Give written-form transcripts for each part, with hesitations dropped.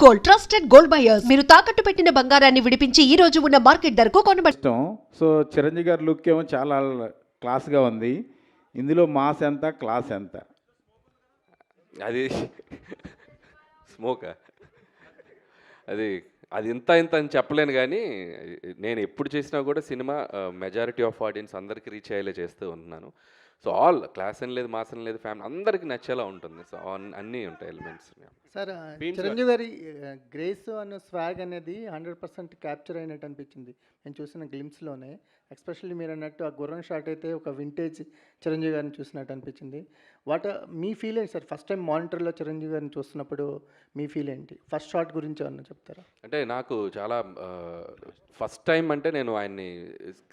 Gold trusted gold buyers. మీరు తాకట్టు పెట్టిన బంగారాన్ని విడిపించి ఈ రోజు ఉన్న మార్కెట్ ధరకు కొనబడును. ఇష్టం. సో చిరంజీవి గారి లుక్ ఏమో చాలా క్లాస్గా ఉంది. ఇందులో మాస్ ఎంత, క్లాస్ ఎంత? అది స్మోకా అది అది ఇంత ఇంత అని చెప్పలేను, కానీ నేను ఎప్పుడు చేసినా కూడా సినిమా మెజారిటీ ఆఫ్ ఆడియన్స్ అందరికీ రీచ్ అయ్యేలా చేస్తూ ఉంటున్నాను. సో ఆల్ క్లాస్ అని లేదు, మాస్ అని లేదు, ఫ్యామిలీ అందరికీ నచ్చేలా ఉంటుంది. సో అన్నీ ఉంటాయి ఎలిమెంట్స్. సార్ చిరంజీవి గారి గ్రేస్ అన్న స్వాగ్ అనేది 100% క్యాప్చర్ అయినట్టు అనిపించింది నేను చూసిన గ్లిమ్స్లోనే. ఎస్పెషల్లీ మీరు అన్నట్టు ఆ గుర్రం షాట్ అయితే ఒక వింటేజ్ చిరంజీవి గారిని చూసినట్టు అనిపించింది. మీ ఫీల్ ఏంటి సార్? ఫస్ట్ టైం మానిటర్లో చిరంజీవి గారిని చూస్తున్నప్పుడు మీ ఫీల్ ఏంటి? ఫస్ట్ షాట్ గురించి ఏమన్నా చెప్తారా? అంటే నాకు చాలా ఫస్ట్ టైం అంటే నేను ఆయన్ని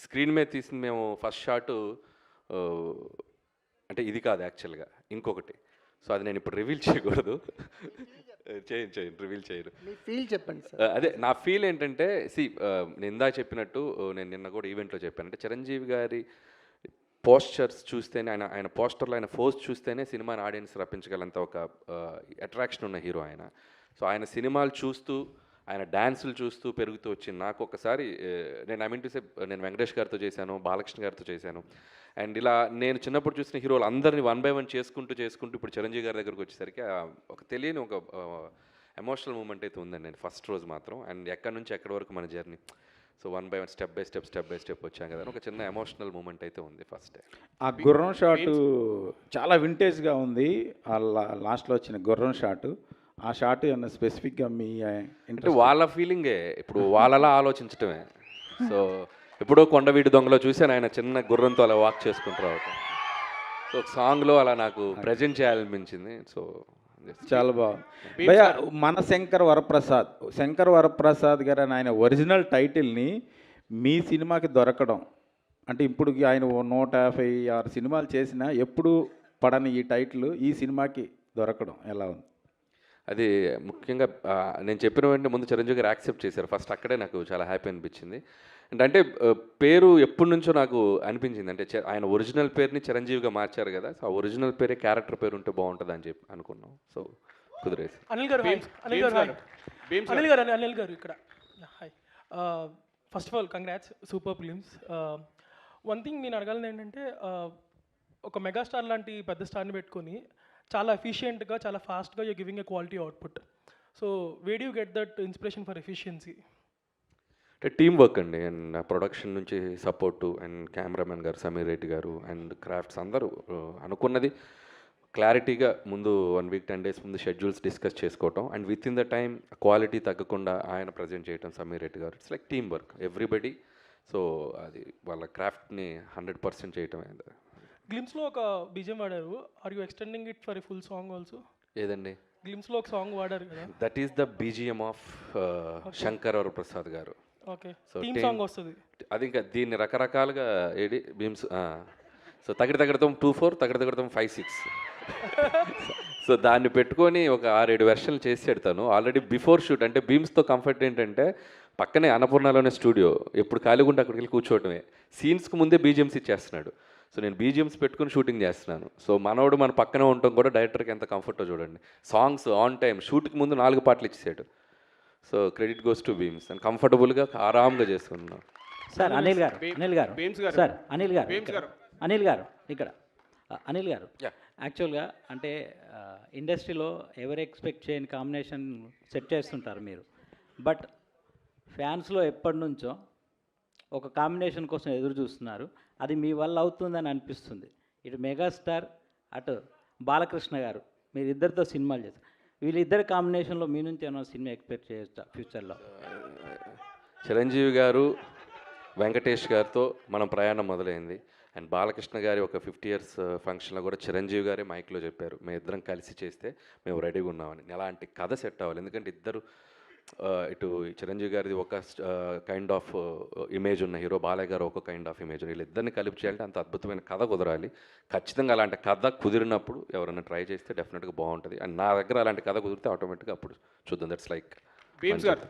స్క్రీన్ మీద తీసింది మేము ఫస్ట్ షాటు అంటే ఇది కాదు యాక్చువల్గా, ఇంకొకటి. సో అది నేను ఇప్పుడు రివీల్ చేయకూడదు. చేయను రివీల్ చేయను. మీ ఫీల్ చెప్పండి సార్. అదే నా ఫీల్ ఏంటంటే, నేను ఇందాక చెప్పినట్టు, నేను నిన్న కూడా ఈవెంట్లో చెప్పాను. అంటే చిరంజీవి గారి పోస్చర్స్ చూస్తేనే, ఆయన పోస్టర్లో ఆయన ఫోజ్ చూస్తేనే సినిమాని ఆడియన్స్ రప్పించగలంత ఒక అట్రాక్షన్ ఉన్న హీరో ఆయన. సో ఆయన సినిమాలు చూస్తూ, ఆయన డ్యాన్సులు చూస్తూ పెరుగుతూ వచ్చింది. నాకు ఒకసారి నేను వెంకటేష్ గారితో చేశాను, బాలకృష్ణ గారితో చేశాను. అండ్ ఇలా నేను చిన్నప్పుడు చూసిన హీరోలు అందరినీ 1 by 1 చేసుకుంటూ ఇప్పుడు చిరంజీవి గారి దగ్గరకు వచ్చేసరికి ఒక తెలియని ఒక ఎమోషనల్ మూమెంట్ అయితే ఉందండి. నేను ఫస్ట్ రోజు మాత్రం, అండ్ ఎక్కడి నుంచి ఎక్కడి వరకు మన journey. So 1 by 1 step by step వచ్చాం కదా, ఒక చిన్న ఎమోషనల్ మూమెంట్ అయితే ఉంది ఫస్ట్ డే. ఆ గుర్రం షాటు చాలా వింటేజ్గా ఉంది. ఆ లాస్ట్లో వచ్చిన గుర్రం షాటు, ఆ షాట్ ఏమన్నా స్పెసిఫిక్గా మీ అంటే వాళ్ళ ఫీలింగే, ఇప్పుడు వాళ్ళలా ఆలోచించటమే. సో ఎప్పుడో కొండవీటి దొంగలో చూశాను, ఆయన చిన్న గుర్రంతో అలా వాక్ చేసుకుంటూ రావటం. సో సాంగ్లో అలా నాకు ప్రజెంట్ చేయాలనిపించింది. సో చాలా బాగుంది భయ్యా. మన శంకర్ వరప్రసాద్ గారు అని ఆయన ఒరిజినల్ టైటిల్ని మీ సినిమాకి దొరకడం అంటే, ఇప్పుడు ఆయన 156 సినిమాలు చేసినా ఎప్పుడు పడని ఈ టైటిల్ ఈ సినిమాకి దొరకడం ఎలా ఉంది? అది ముఖ్యంగా నేను చెప్పిన వెంటనే ముందు చిరంజీవి గారు యాక్సెప్ట్ చేశారు. ఫస్ట్ అక్కడే నాకు చాలా హ్యాపీ అనిపించింది. అంటే పేరు ఎప్పటి నుంచో నాకు అనిపించింది, అంటే ఆయన ఒరిజినల్ పేరుని చిరంజీవిగా మార్చారు కదా, సో ఆ ఒరిజినల్ పేరే క్యారెక్టర్ పేరు ఉంటే బాగుంటుంది అని చెప్పి అనుకున్నాం. సో కుదిరేసి. అనిల్ గారు ఇక్కడ hi. First of all congrats, super films. One thing నేను అడగాలని ఏంటంటే, ఒక మెగాస్టార్ లాంటి పెద్ద స్టార్ని పెట్టుకొని చాలా ఎఫిషియెంట్గా, చాలా ఫాస్ట్గా you giving a quality output. So where you get that inspiration for efficiency? అంటే టీమ్ వర్క్ అండి. అండ్ ప్రొడక్షన్ నుంచి సపోర్టు, అండ్ కెమెరామెన్ గారు సమీర్ రెడ్డి గారు, అండ్ క్రాఫ్ట్స్ అందరూ అనుకున్నది క్లారిటీగా ముందు 1 week 10 days ముందు షెడ్యూల్స్ డిస్కస్ చేసుకోవటం, and with in the time quality తగ్గకుండా ఆయన ప్రజెంట్ చేయటం Sameer Reddy garu. It's like team work, everybody. So అది వాళ్ళ క్రాఫ్ట్ని 100% చేయటం. గ్లిమ్స్లో ఒక బీజిఎం వాడారు. Are you extending it for a full song also? ఏదండి? గ్లిమ్స్లో ఒక సాంగ్ వాడారు కదా, that is the BGM of Shankar Varaprasad garu. Okay, theme song వస్తుంది అది. ఇంకా దీన్ని రకరకాలుగా బీమ్స్. సో తగడతం 24, తగడతం 56. సో దాన్ని పెట్టుకొని ఒక 6-7 వెర్షన్లు చేసాడు తను ఆల్రెడీ బిఫోర్ షూట్. అంటే బీమ్స్తో కంఫర్ట్ ఏంటంటే, పక్కనే అన్నపూర్ణలోనే స్టూడియో, ఎప్పుడు ఖాళీగా ఉంటే అక్కడికి వెళ్ళి కూర్చోవటమే. సీన్స్కి ముందే బీజిఎమ్స్ ఇచ్చేస్తున్నాడు. సో నేను బీజిఎమ్స్ పెట్టుకుని షూటింగ్ చేస్తున్నాను. సో మనోడు మన పక్కనే ఉండటం కూడా డైరెక్టర్కి ఎంత కంఫర్టో చూడండి. సాంగ్స్ ఆన్ టైం, షూట్కి ముందు 4 పాటలు ఇచ్చేసాడు. So credit goes to Bheems. And కంఫర్టబుల్గా ఆరామ్గా చేసుకున్నాను. సార్ అనిల్ గారు సార్ అనిల్ గారు ఇక్కడ అనిల్ గారు యాక్చువల్గా అంటే ఇండస్ట్రీలో ఎవరు ఎక్స్పెక్ట్ చేయని కాంబినేషన్ సెట్ చేస్తుంటారు మీరు. బట్ ఫ్యాన్స్లో ఎప్పటి నుంచో ఒక కాంబినేషన్ కోసం ఎదురు చూస్తున్నారు. అది మీ వల్ల అవుతుందని అనిపిస్తుంది. ఇటు మెగాస్టార్, అటు బాలకృష్ణ గారు, మీరు ఇద్దరితో సినిమాలు చేస్తారు. వీళ్ళిద్దరి కాంబినేషన్లో మీ నుంచి ఏమైనా సినిమా ఎక్స్పెక్ట్ చేయొచ్చా ఫ్యూచర్లో? చిరంజీవి గారు వెంకటేష్ గారితో మనం ప్రయాణం మొదలైంది. అండ్ బాలకృష్ణ గారి ఒక 50 years ఫంక్షన్లో కూడా చిరంజీవి గారే మైక్లో చెప్పారు, మేము ఇద్దరం కలిసి చేస్తే మేము రెడీగా ఉన్నామని. అలాంటి కథ సెట్ అవ్వాలి. ఎందుకంటే ఇద్దరు ఇటు చిరంజీవి గారిది ఒక కైండ్ ఆఫ్ ఇమేజ్ ఉన్న హీరో, బాలయ్య గారు ఒక కైండ్ ఆఫ్ ఇమేజ్. వీళ్ళిద్దరిని కలిపి చేయాలంటే అంత అద్భుతమైన కథ కుదరాలి. ఖచ్చితంగా అలాంటి కథ కుదిరినప్పుడు ఎవరైనా ట్రై చేస్తే డెఫినెట్గా బాగుంటుంది. అండ్ నా దగ్గర అలాంటి కథ కుదిరితే ఆటోమేటిక్గా అప్పుడు చూద్దాం. దట్స్ లైక్ బీమ్స్ గారు